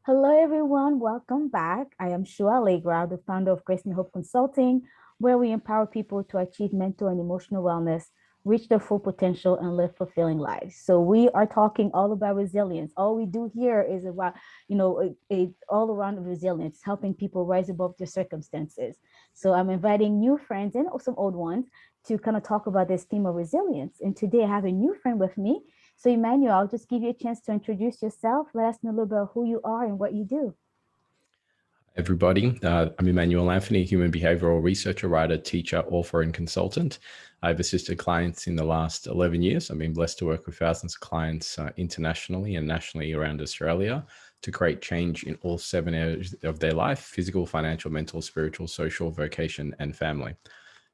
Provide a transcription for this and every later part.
Hello, everyone. Welcome back. I am Shua Allegra, the founder of Grace and Hope Consulting, where we empower people to achieve mental and emotional wellness, reach their full potential, and live fulfilling lives. So we are talking all about resilience. All we do here is about, all around resilience, helping people rise above their circumstances. So I'm inviting new friends and some old ones to kind of talk about this theme of resilience. And today I have a new friend with me. So, Emmanuel, I'll just give you a chance to introduce yourself. Let us know a little bit about who you are and what you do. Everybody. I'm Emmanuel Anthony, human behavioral researcher, writer, teacher, author, and consultant. I've assisted clients in the last 11 years. I've been blessed to work with thousands of clients internationally and nationally around Australia to create change in all 7 areas of their life: physical, financial, mental, spiritual, social, vocation, and family.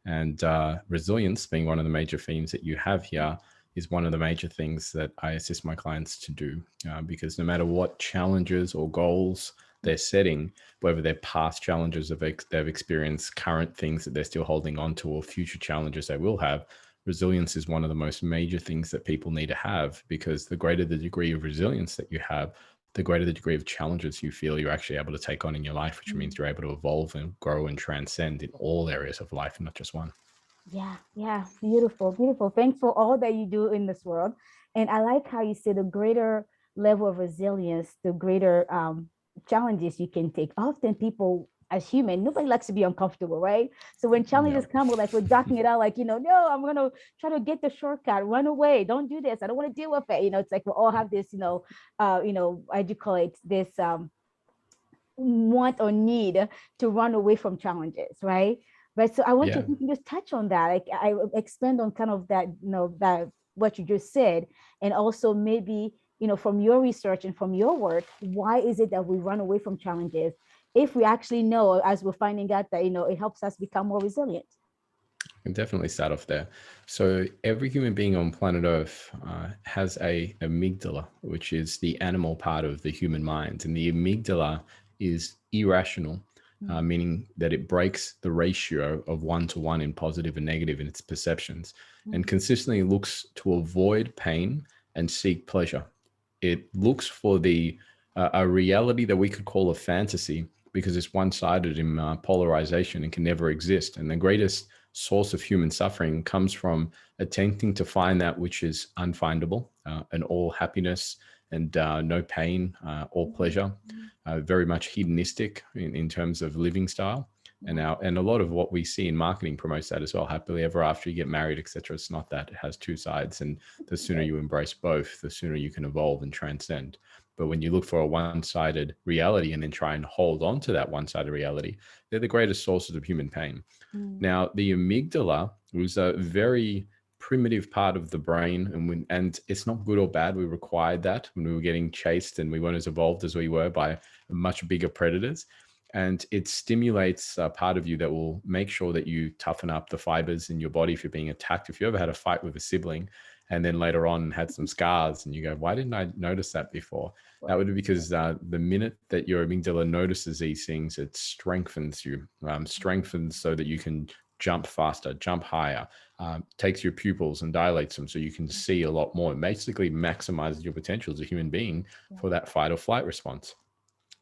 And resilience, being one of the major themes that you have here, is one of the major things that I assist my clients to do, because no matter what challenges or goals they're setting, whether they're past challenges they've experienced, current things that they're still holding on to, or future challenges they will have, resilience is one of the most major things that people need to have, because the greater the degree of resilience that you have, the greater the degree of challenges you feel you're actually able to take on in your life, which means you're able to evolve and grow and transcend in all areas of life, not just one. Yeah, yeah, beautiful, beautiful. Thanks for all that you do in this world. And I like how you say the greater level of resilience, the greater challenges you can take. Often people as human, nobody likes to be uncomfortable, right? So when Yeah. challenges come, we're ducking it out, like, no, I'm gonna try to get the shortcut, run away, don't do this. I don't want to deal with it. It's like we all have this, how do you call it? This want or need to run away from challenges, right? But so I want to Yeah. you can just touch on that. Like I expand on kind of that, that what you just said, and also maybe from your research and from your work, why is it that we run away from challenges if we actually know, as we're finding out, that it helps us become more resilient? I can definitely start off there. So every human being on planet Earth has a amygdala, which is the animal part of the human mind, and the amygdala is irrational, Mm, meaning that it breaks the ratio of 1 to 1 in positive and negative in its perceptions, and mm, consistently looks to avoid pain and seek pleasure. It looks for the a reality that we could call a fantasy, because it's one-sided in polarization and can never exist. And the greatest source of human suffering comes from attempting to find that which is unfindable, and all happiness and no pain or mm, pleasure, mm, very much hedonistic in terms of living style. yeah, And a lot of what we see in marketing promotes that as well. Happily ever after, you get married, etc. It's not that. It has two sides, and the sooner right. you embrace both, the sooner you can evolve and transcend. But when you look for a one-sided reality and then try and hold on to that one-sided reality, they're the greatest sources of human pain. Mm, Now, the amygdala was a very primitive part of the brain, and it's not good or bad. We required that when we were getting chased and we weren't as evolved as we were by much bigger predators. And it stimulates a part of you that will make sure that you toughen up the fibers in your body if you're being attacked. If you ever had a fight with a sibling and then later on had some scars and you go, why didn't I notice that before? That right. would be because the minute that your amygdala notices these things, it strengthens you, strengthens so that you can jump faster, jump higher, takes your pupils and dilates them so you can see a lot more. It basically maximizes your potential as a human being Yeah, for that fight or flight response.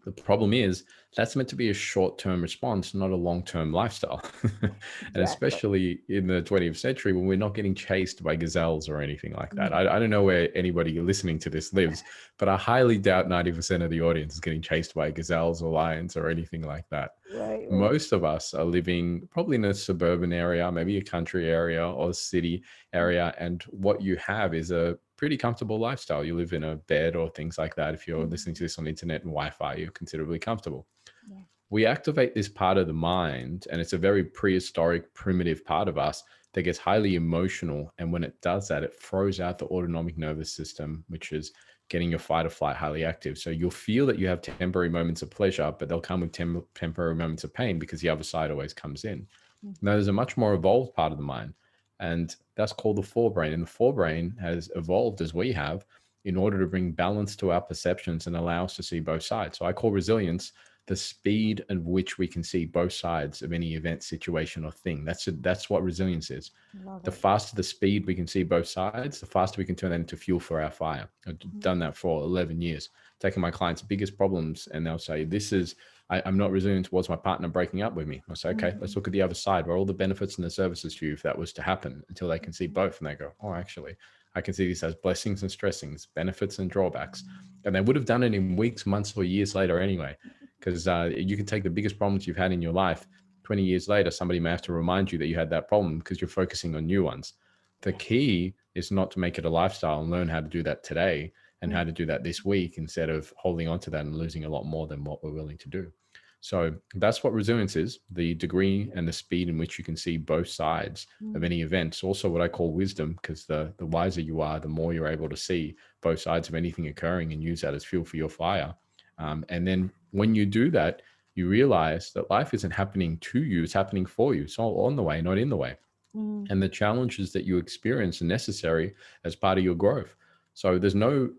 The problem is that's meant to be a short-term response, not a long-term lifestyle. And exactly. especially in the 20th century when we're not getting chased by gazelles or anything like that. Mm, I don't know where anybody listening to this lives, but I highly doubt 90% of the audience is getting chased by gazelles or lions or anything like that. right, right. Most of us are living probably in a suburban area, maybe a country area or a city area. And what you have is a pretty comfortable lifestyle. You live in a bed or things like that. If you're listening Mm, to this on the internet and Wi-Fi, you're considerably comfortable. yeah. We activate this part of the mind, and it's a very prehistoric, primitive part of us that gets highly emotional. And when it does that, it throws out the autonomic nervous system, which is getting your fight or flight highly active. So you'll feel that you have temporary moments of pleasure, but they'll come with temporary moments of pain because the other side always comes in. Now, Mhm. there's a much more evolved part of the mind, and that's called the forebrain. And the forebrain has evolved as we have in order to bring balance to our perceptions and allow us to see both sides. So I call resilience the speed at which we can see both sides of any event, situation, or thing. That's what resilience is. Love The it. faster the speed we can see both sides, the faster we can turn that into fuel for our fire. I've done Mm, that for 11 years, taking my clients' biggest problems, and they'll say, "This is I'm not resilient towards my partner breaking up with me." I'll say, "Okay, let's mhm, look at the other side. Where are all the benefits and the services for you if that was to happen?" Until they can see mhm, both, and they go, "Oh, actually, I can see this as blessings and stressings, benefits and drawbacks." And they would have done it in weeks, months, or years later anyway, because you can take the biggest problems you've had in your life. 20 years later, somebody may have to remind you that you had that problem because you're focusing on new ones. The yes. key is not to make it a lifestyle and learn how to do that today and how Mm, to do that this week instead of holding on to that and losing a lot more than what we're willing to do. So that's what resilience is, the degree and the speed in which you can see both sides of mm, any event. It's also what I call wisdom, because the wiser you are, the more you're able to see both sides of anything occurring and use that as fuel for your fire. And then when you do that, you realize that life isn't happening to you, it's happening for you. It's all on the way, not in the way. mm, And the challenges that you experience are necessary as part of your growth. So there's no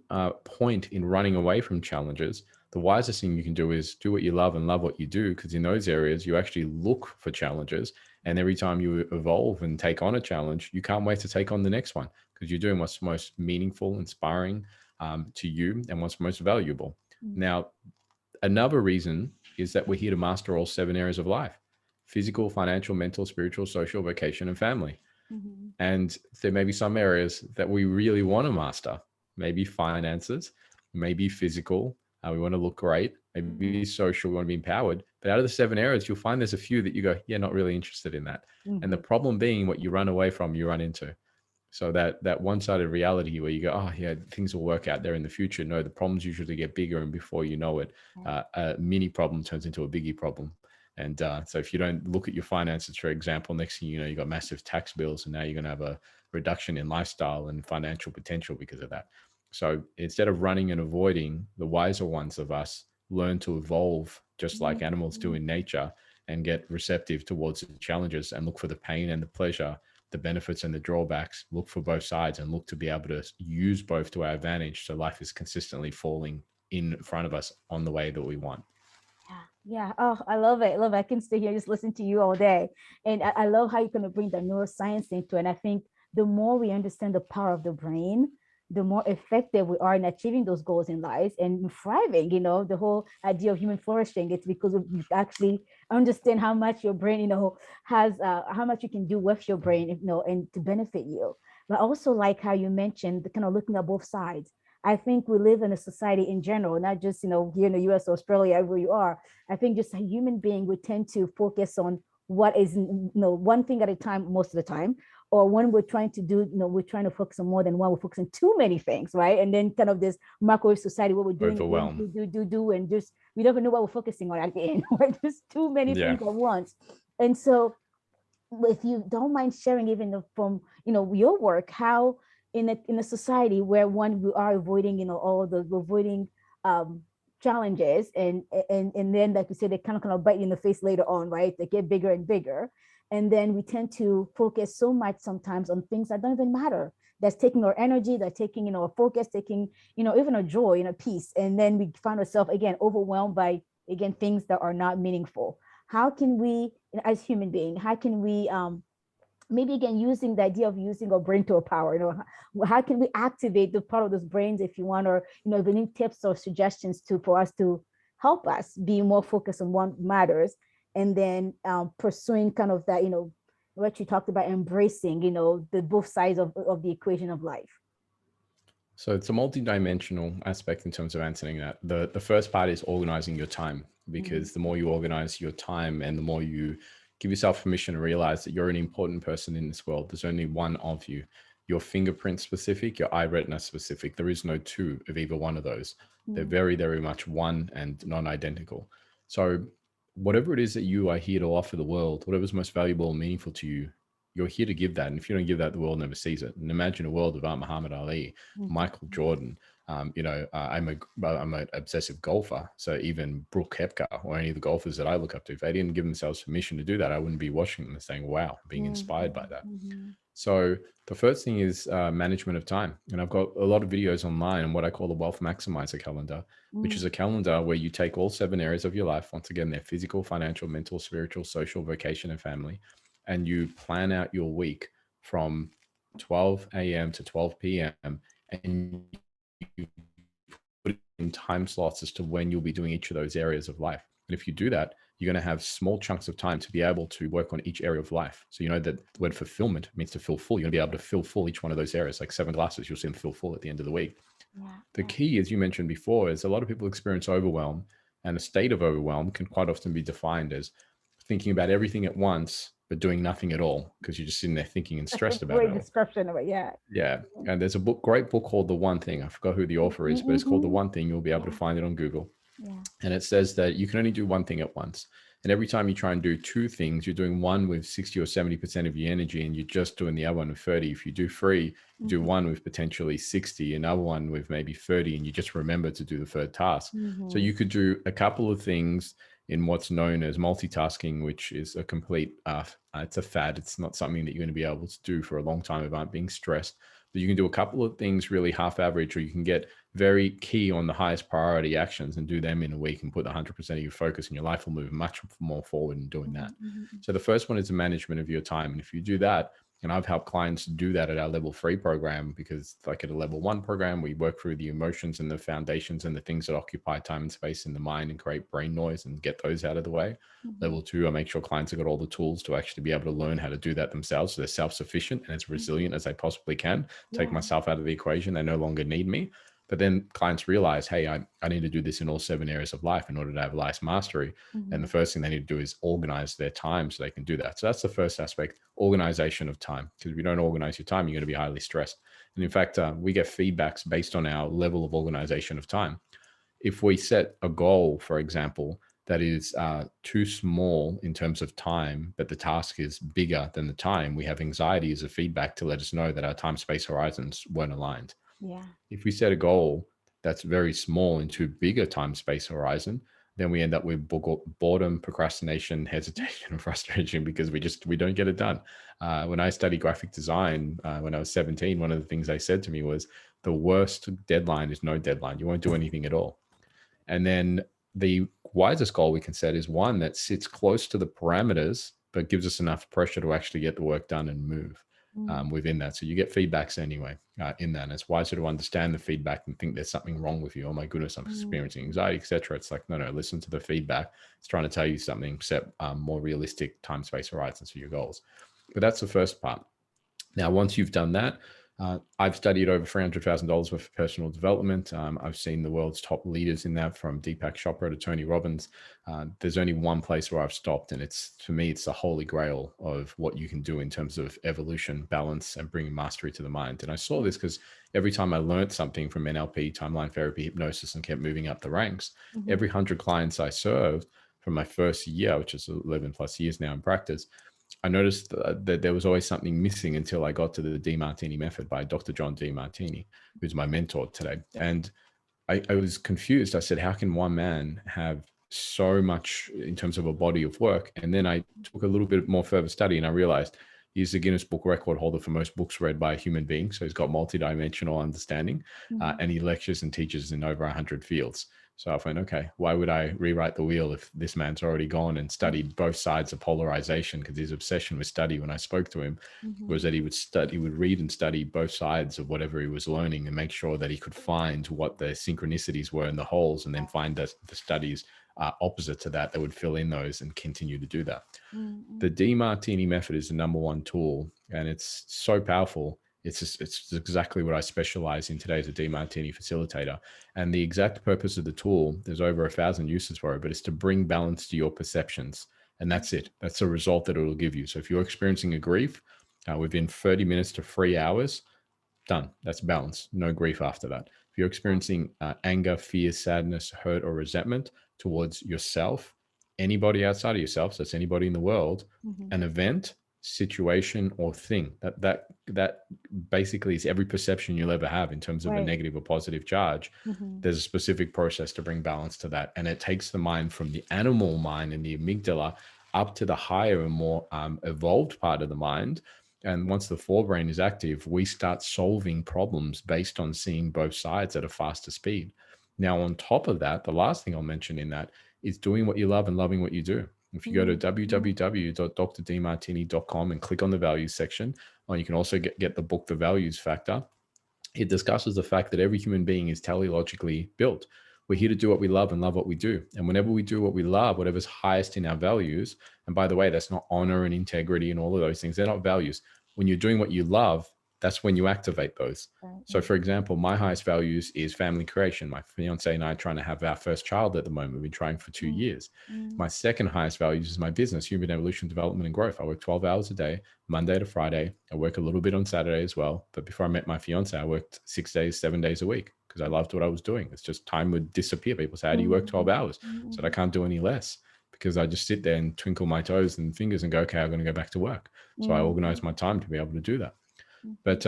point in running away from challenges. The wisest thing you can do is do what you love and love what you do, because in those areas you actually look for challenges. And every time you evolve and take on a challenge, you can't wait to take on the next one because you're doing what's most meaningful, inspiring to you and what's most valuable. mm, Now, another reason is that we're here to master all 7 areas of life: physical, financial, mental, spiritual, social, vocation, and family. mhm, And there may be some areas that we really want to master, maybe finances, maybe physical. We want to look great, maybe mhm, social, we want to be empowered. But out of the 7 areas, you'll find there's a few that you go, yeah, not really interested in that. And the mhm, problem being, what you run away from, you run into. So that one-sided reality where you go, oh yeah, things will work out there in the future. No, the problems usually get bigger, and before you know it, yeah, a mini problem turns into a biggie problem. And so if you don't look at your finances, for example, next thing you know, you got massive tax bills, and now you're going to have a reduction in lifestyle and financial potential because of that. So instead of running and avoiding, the wiser ones of us learn to evolve just like animals do mhm, in nature, and get receptive towards the challenges and look for the pain and the pleasure, the benefits and the drawbacks, look for both sides, and look to be able to use both to our advantage. So life is consistently falling in front of us on the way that we want. yeah, yeah. Oh, I love it. I love it. I can stay here just listen to you all day. And I love how you're going to bring the neuroscience into it. And I think the more we understand the power of the brain, the more effective we are in achieving those goals in life and thriving. The whole idea of human flourishing, it's because you actually understand how much your brain, has, how much you can do with your brain, and to benefit you. But also like how you mentioned, the kind of looking at both sides. I think we live in a society in general, not just, here in the US, Australia, everywhere you are. I think just a human being would tend to focus on what is, one thing at a time most of the time. Or when we're trying to do, we're trying to focus on more than one, we're focusing too many things, right? And then kind of this microwave society, what we're doing, Overwhelm. do, and just we don't even know what we're focusing on at the end, right? Just too many Yeah. things at once. And so if you don't mind sharing even from your work, how in a society where one we are avoiding all the avoiding um challenges, and then like you said, they kind of bite you in the face later on, right? They get bigger and bigger, and then we tend to focus so much sometimes on things that don't even matter, that's taking our energy, that's taking our focus, taking even a joy and a peace, and then we find ourselves again overwhelmed by again things that are not meaningful. How can we, as human being, how can we maybe again using the idea of using our brain to our power, how can we activate the part of those brains, if you want, or if any tips or suggestions to for us to help us be more focused on what matters, and then pursuing kind of that, what you talked about, embracing the both sides of the equation of life. So it's a multi-dimensional aspect in terms of answering that. The first part is organizing your time, Mm-hmm. because the more you organize your time and the more you give yourself permission to realize that you're an important person in this world. There's only one of you. Your fingerprint specific, your eye retina specific. There is no two of either one of those. They're Mm-hmm. very, very much one and non-identical. So whatever it is that you are here to offer the world, whatever's most valuable and meaningful to you, you're here to give that. And if you don't give that, the world never sees it. And imagine a world without Muhammad Ali, Mm-hmm. Michael Jordan, I'm an obsessive golfer. So even Brooke Koepka or any of the golfers that I look up to, if they didn't give themselves permission to do that, I wouldn't be watching them and saying, wow, being inspired by that. Mm-hmm. So the first thing is management of time. And I've got a lot of videos online on what I call the Wealth Maximizer calendar, which is a calendar where you take all 7 areas of your life. Once again, they're physical, financial, mental, spiritual, social, vocation, and family. And you plan out your week from 12 a.m. to 12 p.m. and you put in time slots as to when you'll be doing each of those areas of life. And if you do that, you're going to have small chunks of time to be able to work on each area of life. So you know that the word fulfillment means to fill full. You're going to be able to fill full each one of those areas, like 7 glasses, you'll see them fill full at the end of the week. Yeah. The key, as you mentioned before, is a lot of people experience overwhelm, and a state of overwhelm can quite often be defined as thinking about everything at once, but doing nothing at all because you're just sitting there thinking and That's a stressed about it great all. description of it. Yeah. Yeah. And there's a great book called The One Thing. I forgot who the author is, but it's called The Mm-hmm. One Thing. You'll be able to Yeah. find it on Google. Yeah. And it says that you can only do one thing at once. And every time you try and do two things, you're doing one with 60 or 70% of your energy, and you're just doing the other one with 30. If you do three, you do one with potentially 60, another one with maybe 30, and you just remember to do the third task. So you could do a couple of things in what's known as multitasking, which is a complete, it's a fad. It's not something that you're going to be able to do for a long time without being stressed. But you can do a couple of things really half average, or you can get very key on the highest priority actions and do them in a week and put 100% of your focus, and your life will move much more forward in doing that. So the first one is the management of your time. And if you do that, and I've helped clients do that at our level 3 program, because like at a level 1 program, we work through the emotions and the foundations and the things that occupy time and space in the mind and create brain noise and get those out of the way. Level 2, I make sure clients have got all the tools to actually be able to learn how to do that themselves. So they're self-sufficient and as resilient as they possibly can. Take myself out of the equation. They no longer need me. But then clients realize, hey, I need to do this in all 7 areas of life in order to have life mastery. And the first thing they need to do is organize their time so they can do that. So that's the first aspect, organization of time. Because if you don't organize your time, you're going to be highly stressed. And in fact, we get feedbacks based on our level of organization of time. If we set a goal, for example, that is too small in terms of time, but the task is bigger than the time, we have anxiety as a feedback to let us know that our time space horizons weren't aligned. Yeah. If we set a goal that's very small into bigger time space horizon, then we end up with boredom, procrastination, hesitation, and frustration because we don't get it done. When I studied graphic design, when I was 17, one of the things they said to me was the worst deadline is no deadline. You won't do anything at all. And then the wisest goal we can set is one that sits close to the parameters, but gives us enough pressure to actually get the work done and move within that. So you get feedbacks anyway in that. And it's wiser to understand the feedback and think there's something wrong with you. Oh my goodness, I'm experiencing anxiety, etc. It's like, no, listen to the feedback. It's trying to tell you something, set more realistic time space horizons for your goals. But that's the first part. Now, once you've done that, I've studied over $300,000 worth of personal development. I've seen the world's top leaders in that, from Deepak Chopra to Tony Robbins. There's only one place where I've stopped, and it's, for me, it's the holy grail of what you can do in terms of evolution, balance, and bringing mastery to the mind. And I saw this because every time I learned something from NLP, timeline therapy, hypnosis, and kept moving up the ranks, every 100 clients I served from my first year, which is 11 plus years now in practice, I noticed that there was always something missing until I got to the Demartini method by Dr. John Demartini, who's my mentor today. And I was confused. I said, how can one man have so much in terms of a body of work? And then I took a little bit more further study, and I realized he's the Guinness Book record holder for most books read by a human being. So he's got multidimensional understanding, and he lectures and teaches in over 100 fields. So I went, okay, why would I rewrite the wheel if this man's already gone and studied both sides of polarization? Because his obsession with study, when I spoke to him, was that he would read and study both sides of whatever he was learning and make sure that he could find what the synchronicities were in the holes, and then find the studies opposite to that would fill in those and continue to do that. The Demartini method is the number one tool, and it's so powerful. It's exactly what I specialize in today as a Demartini facilitator. And the exact purpose of the tool, there's over 1,000 uses for it, but it's to bring balance to your perceptions. And that's it. That's the result that it will give you. So if you're experiencing a grief, within 30 minutes to 3 hours, done. That's balance. No grief after that. If you're experiencing anger, fear, sadness, hurt, or resentment towards yourself, anybody outside of yourself, so that's anybody in the world, an event, situation, or thing. That basically is every perception you'll ever have in terms of a Right. negative or positive charge. Mm-hmm. There's a specific process to bring balance to that, and it takes the mind from the animal mind and the amygdala up to the higher and more evolved part of the mind. And once the forebrain is active, we start solving problems based on seeing both sides at a faster speed. Now, on top of that, the last thing I'll mention in that is doing what you love and loving what you do. If you go to Mm-hmm. www.drdmartini.com and click on the values section, or you can also get the book, The Values Factor. It discusses the fact that every human being is teleologically built. We're here to do what we love and love what we do. And whenever we do what we love, whatever's highest in our values, and by the way, that's not honor and integrity and all of those things, they're not values. When you're doing what you love, that's when you activate those. Right. So, for example, my highest values is family creation. My fiance and I are trying to have our first child at the moment. We've been trying for 2 years. Mm-hmm. My second highest values is my business, human evolution, development, and growth. I work 12 hours a day, Monday to Friday. I work a little bit on Saturday as well. But before I met my fiance, I worked 6 days, 7 days a week because I loved what I was doing. It's just time would disappear. People say, "How do you work 12 hours?" I said, "I Mm-hmm. can't do any less because I just sit there and twinkle my toes and fingers and go, okay, I'm going to go back to work." So I organize my time to be able to do that. Mm-hmm. But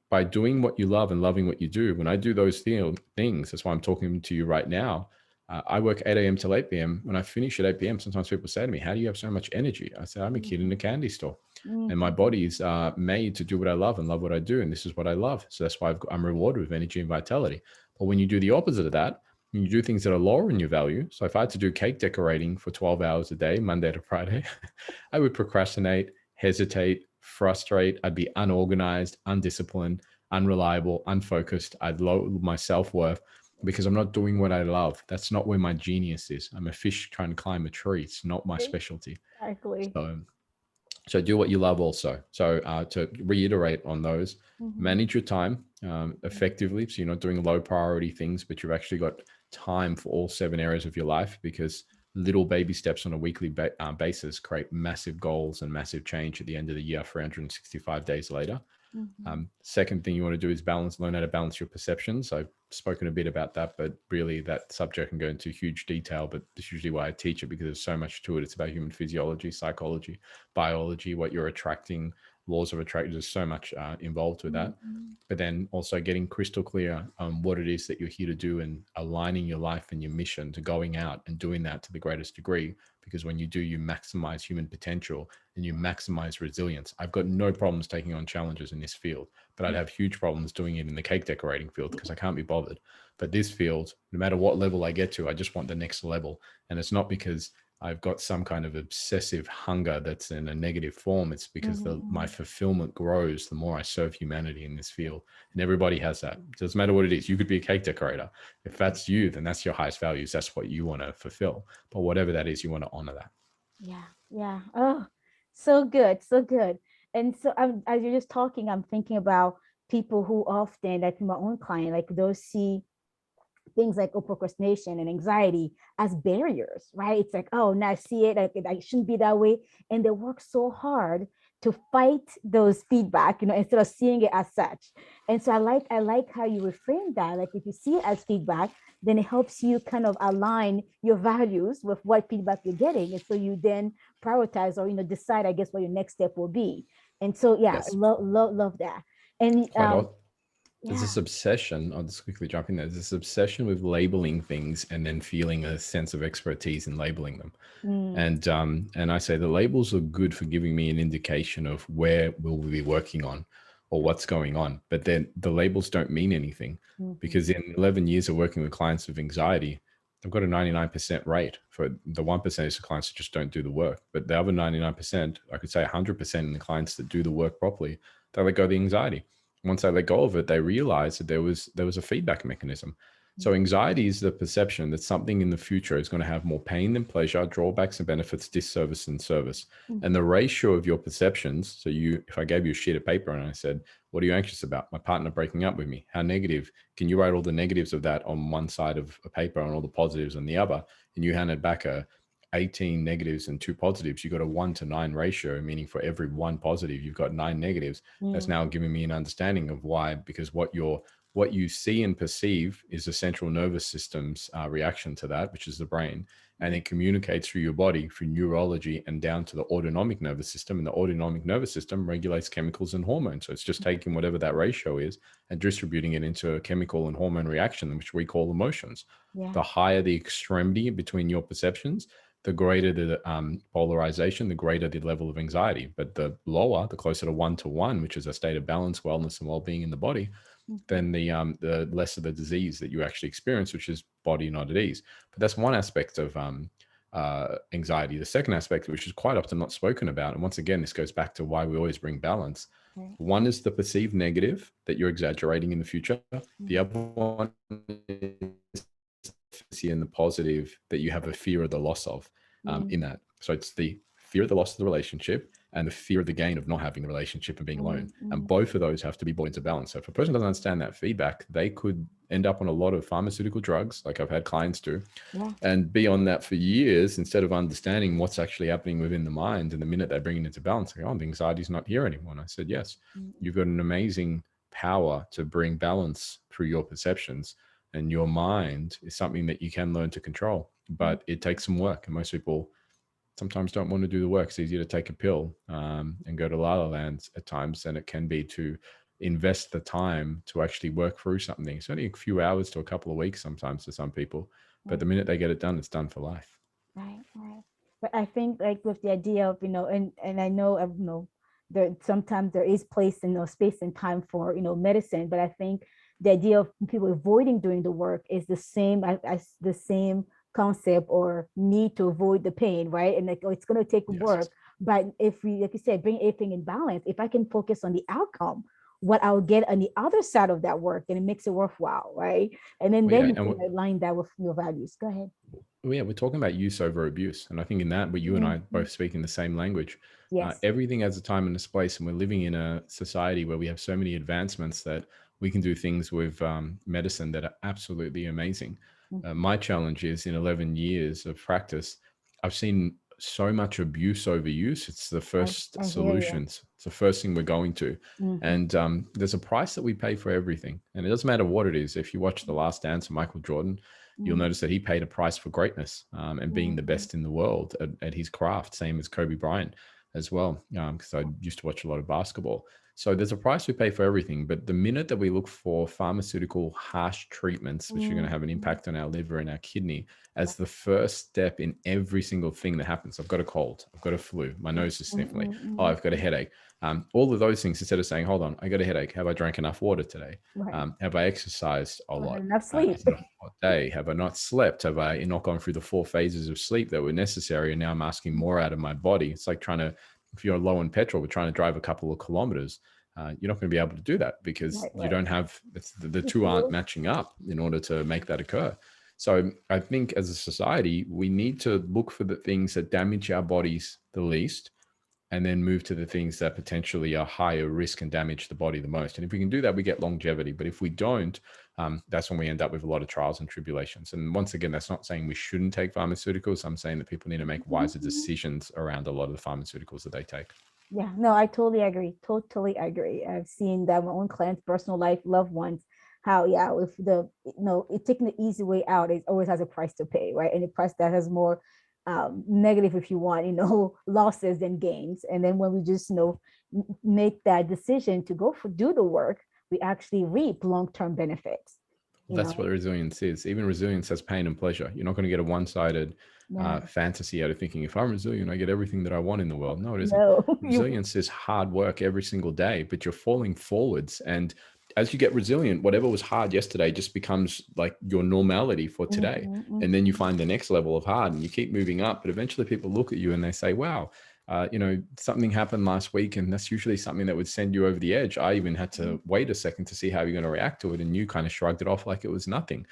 by doing what you love and loving what you do, when I do those things, that's why I'm talking to you right now. I work 8 a.m. till 8 p.m. When I finish at 8 p.m., sometimes people say to me, "How do you have so much energy?" I said, "I'm a kid in a candy store. And my Mm-hmm. body is made to do what I love and love what I do. And this is what I love. So that's why I'm rewarded with energy and vitality." But when you do the opposite of that, when you do things that are lower in your value. So if I had to do cake decorating for 12 hours a day, Monday to Friday, I would procrastinate, hesitate, frustrate. I'd be unorganized, undisciplined, unreliable, unfocused. I'd lower my self worth because I'm not doing what I love. That's not where my genius is. I'm a fish trying to climb a tree. It's not my specialty. Exactly. So, so do what you love also. So to reiterate on those, Mm-hmm. manage your time effectively. So you're not doing low priority things, but you've actually got time for all 7 areas of your life, because little baby steps on a weekly basis create massive goals and massive change at the end of the year, 365 days later. Mm-hmm. Second thing you want to do is learn how to balance your perceptions. I've spoken a bit about that, but really that subject can go into huge detail, but that's usually why I teach it, because there's so much to it. It's about human physiology, psychology, biology, what you're attracting, laws of attraction. There's so much involved with that. Mm-hmm. But then also getting crystal clear on what it is that you're here to do and aligning your life and your mission to going out and doing that to the greatest degree. Because when you do, you maximize human potential and you maximize resilience. I've got no problems taking on challenges in this field, but I'd have huge problems doing it in the cake decorating field because I can't be bothered. But this field, no matter what level I get to, I just want the next level. And it's not because I've got some kind of obsessive hunger that's in a negative form. It's because my Mm-hmm. fulfillment grows the more I serve humanity in this field. And everybody has that. It doesn't matter what it is. You could be a cake decorator. If that's you, then that's your highest values. That's what you want to fulfill. But whatever that is, you want to honor that. Yeah, yeah. Oh, so good, so good. And so as you're just talking, I'm thinking about people who often, like my own client, like those see things like procrastination and anxiety as barriers, right? It's like, oh, now I see it, I shouldn't be that way. And they work so hard to fight those feedback, instead of seeing it as such. And so I like how you reframe that. Like if you see it as feedback, then it helps you kind of align your values with what feedback you're getting. And so you then prioritize or decide, I guess, what your next step will be. And so yeah, Yes. love that. And Quite often. There's yeah. this obsession. I'll just quickly jump in there. There's this obsession with labeling things and then feeling a sense of expertise in labeling them. Mm, And I say the labels are good for giving me an indication of where will we be working on or what's going on. But then the labels don't mean anything, mhm, because in 11 years of working with clients with anxiety, I've got a 99% rate. For the 1% is the clients that just don't do the work. But the other 99%, I could say 100% in the clients that do the work properly, they let go of the anxiety. Once they let go of it, they realized that there was a feedback mechanism. So anxiety is the perception that something in the future is going to have more pain than pleasure, drawbacks and benefits, disservice and service. And mhm, the ratio of your perceptions. So if I gave you a sheet of paper and I said, "What are you anxious about?" My partner breaking up with me. How negative? Can you write all the negatives of that on one side of a paper and all the positives on the other? And you handed back a 18 negatives and two positives. You got a 1-to-9 ratio, meaning for every one positive, you've got 9 negatives. That's now mhm, giving me an understanding of why, because what you see and perceive is the central nervous system's reaction to that, which is the brain. and it communicates through your body, through neurology and down to the autonomic nervous system. And the autonomic nervous system regulates chemicals and hormones. So it's just taking whatever that ratio is and distributing it into a chemical and hormone reaction, which we call emotions. Yeah. The higher the extremity between your perceptions, the greater the polarization, the greater the level of anxiety. But the lower, the closer to one, which is a state of balance, wellness, and well-being in the body, Mhm. then the less of the disease that you actually experience, which is body not at ease. But that's one aspect of anxiety. The second aspect, which is quite often not spoken about, and once again, this goes back to why we always bring balance. Right. One is the perceived negative that you're exaggerating in the future. The Mhm. other one is in the positive that you have a fear of the loss of in Mhm. that. So it's the fear of the loss of the relationship and the fear of the gain of not having the relationship and being alone. Mhm. And Mhm. both of those have to be brought into balance. So if a person doesn't understand that feedback, they could end up on a lot of pharmaceutical drugs, like I've had clients do, Yeah. and be on that for years instead of understanding what's actually happening within the mind. And the minute they bring it into balance, they go, oh, the anxiety's not here anymore. And I said, yes, Mhm. you've got an amazing power to bring balance through your perceptions. And your mind is something that you can learn to control, Mhm. but it takes some work. And most people sometimes don't want to do the work. It's easier to take a pill and go to La La Land at times than it can be to invest the time to actually work through something. It's only a few hours to a couple of weeks sometimes to some people, but the Right. minute they get it done, it's done for life. Right, right. But I think like with the idea of, and I know, there sometimes there is place and space and time for, medicine, but I think the idea of people avoiding doing the work is the same as the same concept or need to avoid the pain, right? And like, oh, it's going to take Yes. work. But if we, like you said, bring everything in balance, if I can focus on the outcome, what I'll get on the other side of that work, and it makes it worthwhile, right? And then Well, yeah, you and can align that with your values. Go ahead. yeah, we're talking about use over abuse. And I think in that, but you and I Mhm. both speak in the same language. Yes. Everything has a time and a place. And we're living in a society where we have so many advancements that we can do things with medicine that are absolutely amazing. Mhm. My challenge is in 11 years of practice, I've seen so much abuse over use. It's the first I hear you. solutions. It's the first thing we're going to. Mhm. And there's a price that we pay for everything. And it doesn't matter what it is. If you watch The Last Dance of Michael Jordan, you'll Mhm. notice that he paid a price for greatness and being the Mhm. best in the world at his craft, same as Kobe Bryant as well, because I used to watch a lot of basketball. So there's a price we pay for everything. But the minute that we look for pharmaceutical harsh treatments, which are going to have an Mhm. impact on our liver and our kidney, Right. as the first step in every single thing that happens, I've got a cold, I've got a flu, my nose is sniffly, oh, Mhm. I've got a headache. All of those things, instead of saying, hold on, I got a headache. Have I drank enough water today? Right. Have I exercised a Or had lot? enough sleep. Is it a hot day? Have I not slept? Have I not gone through the 4 phases of sleep that were necessary? And now I'm asking more out of my body. It's like trying to, if you're low on petrol, we're trying to drive a couple of kilometers. You're not going to be able to do that because Right. you Right. don't have the The two aren't fuel. matching up in order to make that occur. So I think as a society, we need to look for the things that damage our bodies the least and then move to the things that potentially are higher risk and damage the body the most. And if we can do that, we get longevity. But if we don't, that's when we end up with a lot of trials and tribulations. And once again, that's not saying we shouldn't take pharmaceuticals. I'm saying that people need to make wiser Mhm. decisions around a lot of the pharmaceuticals that they take. Yeah, no, I totally agree. Totally agree. I've seen that in my own clients, personal life, loved ones, how, yeah, if it taking the easy way out, it always has a price to pay, right? And a price that has more negative, if you want, losses than gains. And then when we just, make that decision to do the work, we actually reap long-term benefits, Well, you that's know? what resilience is. Even resilience has pain and pleasure. You're not going to get a one-sided Yeah. fantasy out of thinking, if I'm resilient, I get everything that I want in the world. No, it isn't. No, you, Resilience is hard work every single day, but you're falling forwards. And as you get resilient, whatever was hard yesterday just becomes like your normality for today. mhm, And then you mhm, find the next level of hard and you keep moving up. But eventually people look at you and they say, wow, something happened last week, and that's usually something that would send you over the edge. I even had mhm. to wait a second to see how you're going to react to it. And you kind of shrugged it off like it was nothing.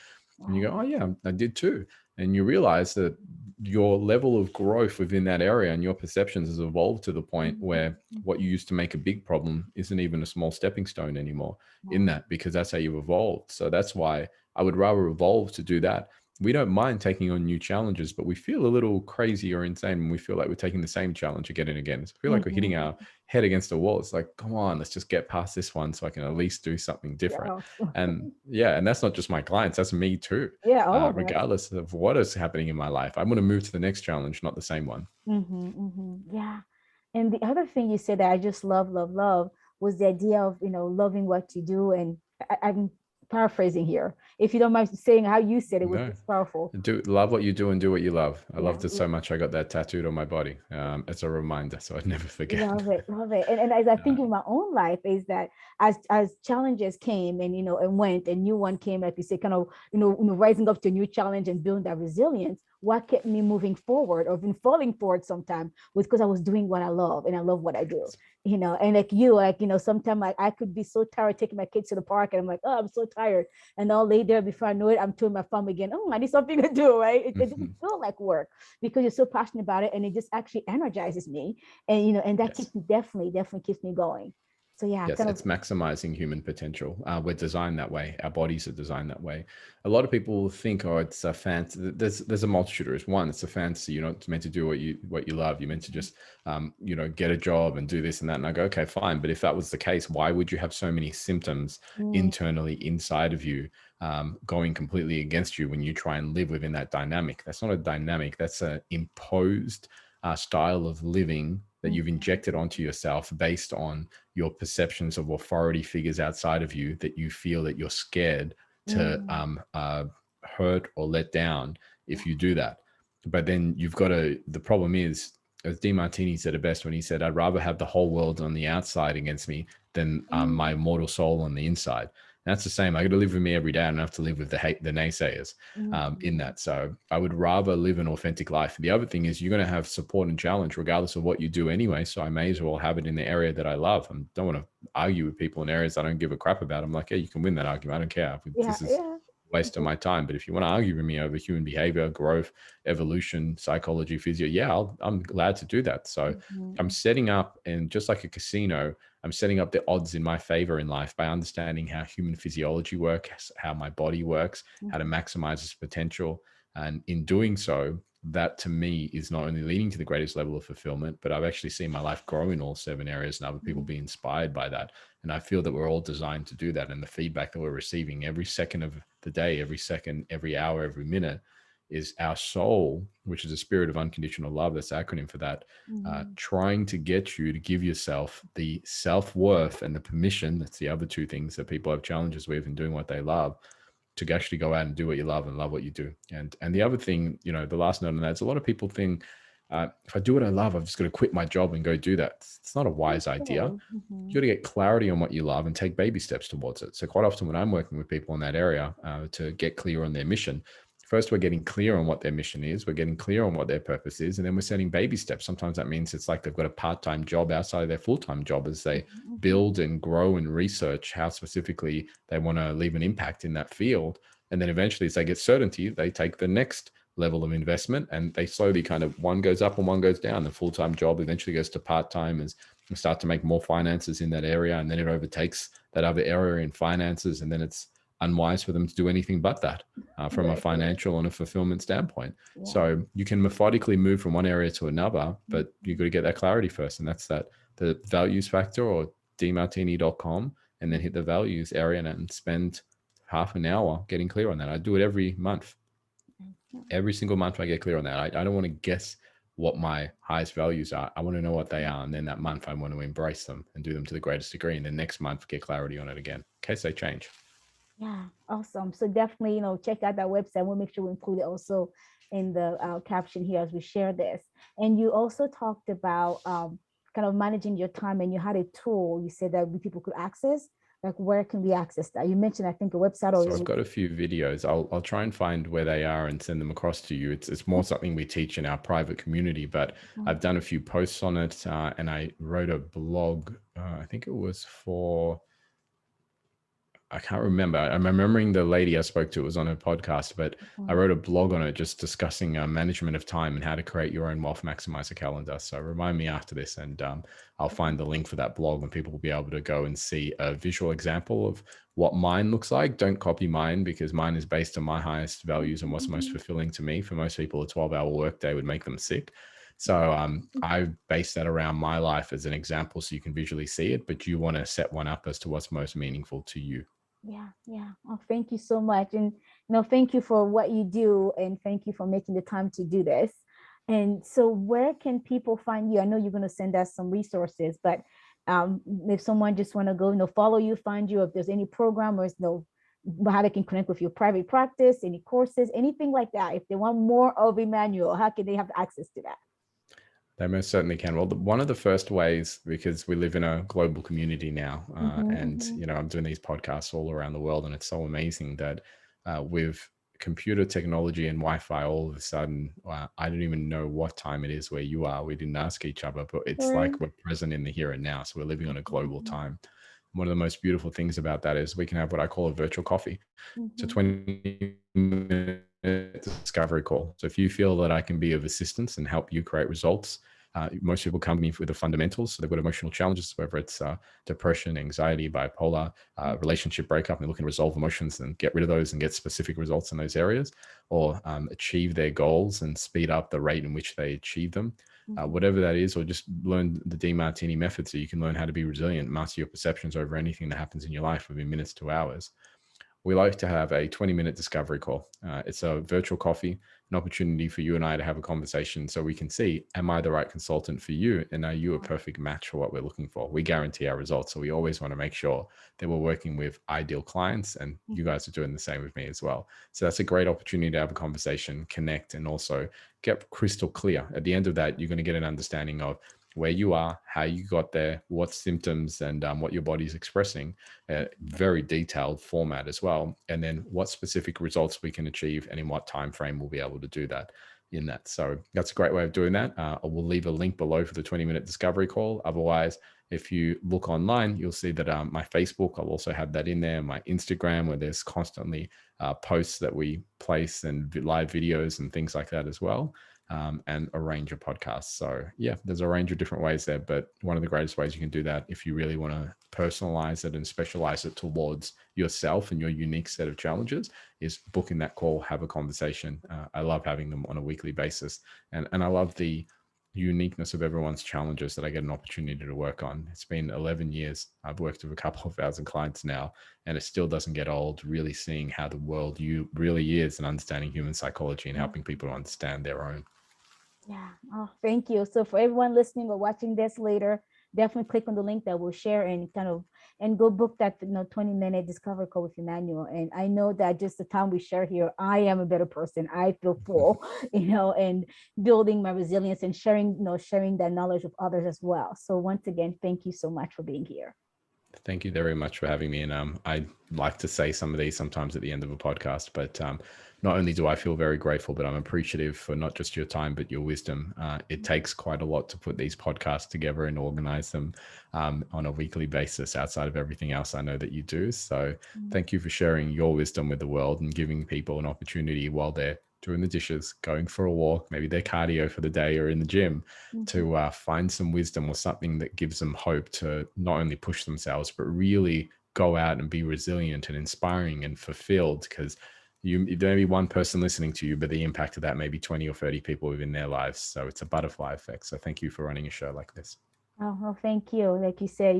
And you Right. go, oh, yeah, I did too. And you realize that your level of growth within that area and your perceptions has evolved to the point Mhm, where what mhm. you used to make a big problem isn't even a small stepping stone anymore in Right. that, because that's how you've evolved. So that's why I would rather evolve to do that we don't mind taking on new challenges, but we feel a little crazy or insane when we feel like we're taking the same challenge again and again. So I feel like we're hitting Mm-hmm. our head against the wall. It's like, come on, let's just get past this one so I can at least do something different. Yeah. And yeah, and that's not just my clients, that's me too. Yeah, all of us. Regardless of what is happening in my life, I want to move to the next challenge, not the same one. Mm-hmm, mm-hmm. Yeah. And the other thing you said that I just love, love, love was the idea of, loving what you do. And I'm paraphrasing here. If you don't mind saying how you said it was No, just powerful. do love what you do and do what you love. I Yeah, loved it so much. I got that tattooed on my body. It's a reminder, so I'd never forget. love it, love it. And as I Uh, think in my own life is that as challenges came and and went, and new one came, like you say, kind of rising up to a new challenge and building that resilience. What kept me moving forward or even falling forward sometime was because I was doing what I love and I love what I do. And like sometimes I could be so tired taking my kids to the park and I'm like, oh, I'm so tired. And I'll lay there before I know it, I'm telling my family again, oh, I need something to do, right? It doesn't mhm. feel like work because you're so passionate about it and it just actually energizes me. And and that Yes. keeps me definitely keeps me going. So yeah, Yes, kind of. it's maximizing human potential. We're designed that way. Our bodies are designed that way. A lot of people think, oh, it's a fantasy. There's a multitude of reasons. One, it's a fantasy. You're not meant to do what you love. You're meant to just get a job and do this and that. And I go, okay, fine. But if that was the case, why would you have so many symptoms Mm, internally inside of you going completely against you when you try and live within that dynamic? That's not a dynamic. That's an imposed style of living that mm, you've injected onto yourself based on your perceptions of authority figures outside of you that you feel that you're scared to mm, hurt or let down if yeah. you do that. But then you've got to, the problem is, as DeMartini said it best when he said, I'd rather have the whole world on the outside against me than my Mm, immortal soul on the inside. And that's the same. I got to live with me every day. I don't have to live with the hate, the naysayers in mhm, that. So I would rather live an authentic life. The other thing is you're going to have support and challenge regardless of what you do anyway. So I may as well have it in the area that I love. I don't want to argue with people in areas I don't give a crap about. I'm like, hey, you can win that argument. I don't care. yeah, This is yeah. a waste of my time. But if you want to argue with me over human behavior, growth, evolution, psychology, physio, yeah, I'm glad to do that. So I'm Mhm, setting up, and just like a casino, I'm setting up the odds in my favor in life by understanding how human physiology works, how my body works, how to mhm, maximize its potential. And in doing so, that to me is not only leading to the greatest level of fulfillment, but I've actually seen my life grow in all 7 areas and other people mhm, be inspired by that. And I feel that we're all designed to do that. And the feedback that we're receiving every second of the day, every second, every hour, every minute is our soul, which is a spirit of unconditional love. That's the acronym for that. mhm, Trying to get you to give yourself the self worth and the permission. That's the other two things that people have challenges with in doing what they love, to actually go out and do what you love and love what you do. And the other thing, the last note on that is a lot of people think, if I do what I love, I've just got to quit my job and go do that. It's not a wise idea. okay, You mhm, got to get clarity on what you love and take baby steps towards it. So quite often when I'm working with people in that area to get clear on their mission, first we're getting clear on what their mission is, we're getting clear on what their purpose is, and then we're setting baby steps. Sometimes that means it's like they've got a part-time job outside of their full-time job as they mhm, mhm, build and grow and research how specifically they want to leave an impact in that field. And then eventually, as they get certainty, they take the next level of investment and they slowly kind of, one goes up and one goes down. The full-time job eventually goes to part-time as they start to make more finances in that area, and then it overtakes that other area in finances, and then it's unwise for them to do anything but that from a very true. financial and a fulfillment standpoint. Yeah. So you can methodically move from one area to another, but you've Mhm, got to get that clarity first, and that's that the values factor, or dmartini.com, and then hit the values area and spend half an hour getting clear on that. I do it every month. mhm, Every single month I get clear on that. I don't want to guess what my highest values are. I want to know what they are. And then that month I want to embrace them and do them to the greatest degree. And then next month get clarity on it again in case they change. yeah, awesome. So definitely, check out that website. We'll make sure we include it also in the caption here as we share this. And you also talked about kind of managing your time, and you had a tool you said that people could access. Like, where can we access that? You mentioned, I think, a website or So I've got a few videos. I'll try and find where they are and send them across to you. It's more something we teach in our private community, but I've done a few posts on it, and I wrote a blog. I think it was for I can't remember. I'm remembering the lady I spoke to, it was on her podcast, but I Mhm. wrote a blog on it just discussing management of time and how to create your own wealth maximizer calendar. So remind me after this, and I'll find the link for that blog, and people will be able to go and see a visual example of what mine looks like. Don't copy mine, because mine is based on my highest values and what's most Mhm. fulfilling to me. For most people, a 12-hour workday would make them sick. So I base that around my life as an example so you can visually see it, but you want to set one up as to what's most meaningful to you. Yeah, yeah. Oh, thank you so much. And thank you for what you do, and thank you for making the time to do this. And so where can people find you? I know you're going to send us some resources, but if someone just want to go, follow you, find you, if there's any program, or how they can connect with your private practice, any courses, anything like that. If they want more of Emmanuel, how can they have access to that? They most certainly can. Well, one of the first ways, because we live in a global community now, and Hmm. I'm doing these podcasts all around the world, and it's so amazing that with computer technology and Wi-Fi, all of a sudden, I don't even know what time it is where you are. We didn't ask each other, but it's Right. like we're present in the here and now. So we're living on a global Hmm. time. One of the most beautiful things about that is we can have what I call a virtual coffee. It's a Hmm. 20-minute discovery call. So if you feel that I can be of assistance and help you create results, most people come to me with the fundamentals. So they've got emotional challenges, whether it's depression, anxiety, bipolar, relationship breakup, and they're looking to resolve emotions and get rid of those and get specific results in those areas, or achieve their goals and speed up the rate in which they achieve them. Hmm. Whatever that is, or just learn the DeMartini method so you can learn how to be resilient, master your perceptions over anything that happens in your life within minutes to hours. We like to have a 20-minute discovery call. It's a virtual coffee, an opportunity for you and I to have a conversation so we can see, am I the right consultant for you? And are you a perfect match for what we're looking for? We guarantee our results. So we always want to make sure that we're working with ideal clients, and you Hmm. guys are doing the same with me as well. So that's a great opportunity to have a conversation, connect, and also get crystal clear. At the end of that, you're going to get an understanding of where you are, how you got there, what symptoms and what your body's expressing, very detailed format as well, and then what specific results we can achieve and in what time frame we'll be able to do that in that. So that's a great way of doing that. I will leave a link below for the 20-minute discovery call. Otherwise, if you look online, you'll see that my Facebook, I'll also have that in there, my Instagram, where there's constantly posts that we place and live videos and things like that as well, and a range of podcasts. So yeah, there's a range of different ways there, but one of the greatest ways you can do that, if you really want to personalize it and specialize it towards yourself and your unique set of challenges, is booking that call, have a conversation. I love having them on a weekly basis, and I love the uniqueness of everyone's challenges that I get an opportunity to work on. It's been 11 years. I've worked with a couple of thousand clients now, and it still doesn't get old, really seeing how the world you really is and understanding human psychology and helping people to understand their own. Yeah. Oh, thank you. So for everyone listening or watching this later, definitely click on the link that we'll share, and go book that 20-minute discovery call with Emmanuel. And I know that just the time we share here, I am a better person. I feel full, and building my resilience and sharing that knowledge with others as well. So once again, thank you so much for being here. Thank you very much for having me. And I like to say some of these sometimes at the end of a podcast, but not only do I feel very grateful, but I'm appreciative for not just your time, but your wisdom. It takes quite a lot to put these podcasts together and organize them on a weekly basis outside of everything else I know that you do. So thank you for sharing your wisdom with the world and giving people an opportunity while they're doing the dishes, going for a walk, maybe their cardio for the day or in the gym, Mhm. to find some wisdom or something that gives them hope to not only push themselves, but really go out and be resilient and inspiring and fulfilled. Because there may be one person listening to you, but the impact of that may be 20 or 30 people within their lives. So it's a butterfly effect. So thank you for running a show like this. Oh, well, thank you. Like you said,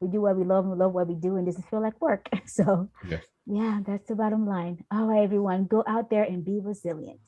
we do what we love and we love what we do, and it doesn't feel like work. So Yeah. yeah, that's the bottom line. All right, everyone, go out there and be resilient.